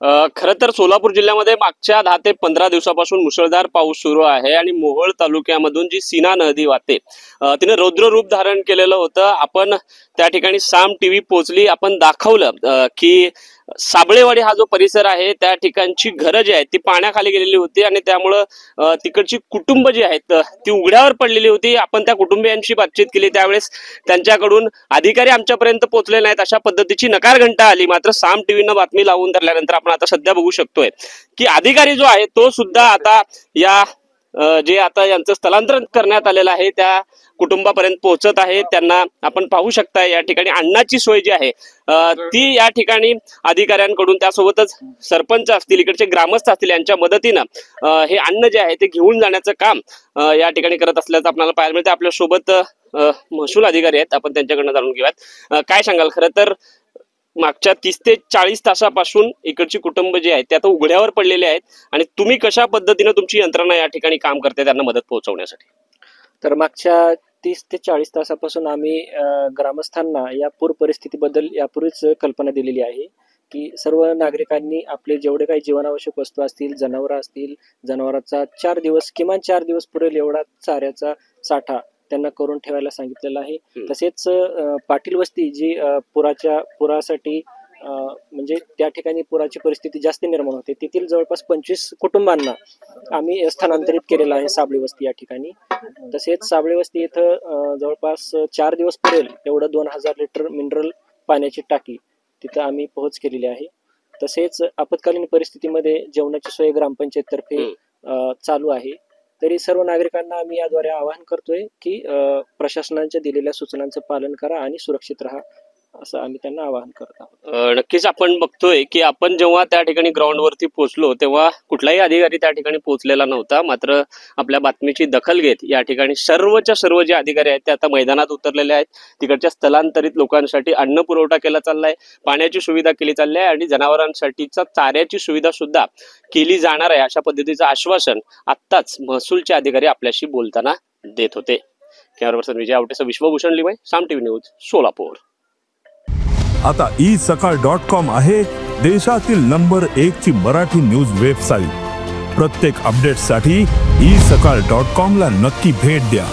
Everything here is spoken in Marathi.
खरं तर सोलापूर जिल्ह्यामध्ये मागच्या 10 ते 15 दिवसापासून मुसळधार पाऊस सुरू आहे आणि मोहोळ तालुक्यामधून जी सीना नदी वाहते तिने रौद्र रूप धारण केलेलं होतं। आपण त्या ठिकाणी साम टीव्ही पोहोचली, आपण दाखवलं की साबळेवाडी हा जो परिसर आहे त्या ठिकाणची घरं जी आहेत ती पाण्याखाली गेलेली होती आणि त्यामुळं तिकडची कुटुंब जी आहेत ती उघड्यावर पडलेली होती। आपण त्या कुटुंबियांशी बातचीत केली, त्यावेळेस त्यांच्याकडून अधिकारी आमच्यापर्यंत पोहोचले नाहीत अशा पद्धतीची नकार घंटा आली। मात्र साम टीव्हीनं बातमी लावून धरल्यानंतर आपण आता सध्या बघू शकतोय की अधिकारी जो आहे तो सुद्धा आता या जे आता यांचं स्थलांतरण करण्यात आलेलं आहे त्या कुटुंबापर्यंत पोहोचत आहे। त्यांना आपण पाहू शकता या ठिकाणी अन्नाची सोय जी आहे ती या ठिकाणी अधिकाऱ्यांकडून, त्यासोबतच सरपंच असतील, इकडचे ग्रामस्थ असतील, यांच्या मदतीनं हे अन्न जे आहे ते घेऊन जाण्याचं काम या ठिकाणी करत असल्याचं आपल्याला पाहायला मिळतं। आपल्या सोबत महसूल अधिकारी आहेत, आपण त्यांच्याकडनं जाणून घेऊयात। काय सांगाल? खरं तर मागच्या 30 ते 40 तासापासून इकडची कुटुंब जी आहेत ते आता उघड्यावर पडलेले आहेत आणि तुम्ही कशा पद्धतीने तुमची यंत्रणा या ठिकाणी काम करते त्यांना मदत पोहोचवण्यासाठी? तर मागच्या 30 ते 40 तासापासून आम्ही ग्रामस्थांना या पूर परिस्थितीबद्दल यापूर्वीच कल्पना दिलेली आहे की सर्व नागरिकांनी आपले जेवढे काही जीवनावश्यक वस्तू असतील, जनावरं असतील, जनावरांचा 4 दिवस किमान 4 दिवस पुरेल एवढा चाऱ्याचा साठा त्यांना करून ठेवायला सांगितलेलं आहे। तसेच पाटील वस्ती जी पुरासाठी म्हणजे त्या ठिकाणी पुराची परिस्थिती जास्त निर्माण होते, तेथील जवळपास 25 कुटुंबांना आम्ही स्थलांतरित केलेलं आहे साबळे वस्ती या ठिकाणी। तसेच साबळे वस्ती इथं जवळपास 4 दिवस पुरेल एवढं 2000 लिटर मिनरल पाण्याची टाकी तिथं आम्ही पोहोच केलेली आहे। तसेच आपत्कालीन परिस्थितीमध्ये जेवणाची सोय ग्रामपंचायततर्फे चालू आहे। तरी सर्व नागरिकांना आम्ही याद्वारे आवाहन करतोय की प्रशासनाच्या दिलेल्या सूचनांचं पालन करा आणि सुरक्षित राहा, असं आम्ही त्यांना आवाहन करत आहोत। नक्कीच आपण बघतोय की आपण जेव्हा त्या ठिकाणी ग्राउंडवरती पोहोचलो तेव्हा कुठलाही अधिकारी त्या ठिकाणी पोहोचलेला नव्हता। मात्र आपल्या बातमीची दखल घेत या ठिकाणी सर्वच्या सर्व जे अधिकारी आहेत ते आता मैदानात उतरलेले आहेत। तिकडच्या स्थलांतरित लोकांसाठी अन्न पुरवठा केला चाललाय, पाण्याची सुविधा केली चालली आहे आणि जनावरांसाठीचा चाऱ्याची सुविधा सुद्धा केली जाणार आहे, अशा पद्धतीचं आश्वासन आत्ताच महसूलचे अधिकारी आपल्याशी बोलताना देत होते। कॅमेरा पर्सन विजय आवटेसह विश्वभूषण लिमय, साम टीव्ही न्यूज, सोलापूर। आता isakal.com आहे देशातील नंबर 1 ची मराठी न्यूज वेबसाईट। प्रत्येक अपडेटसाठी isakal.com ला नक्की भेट द्या।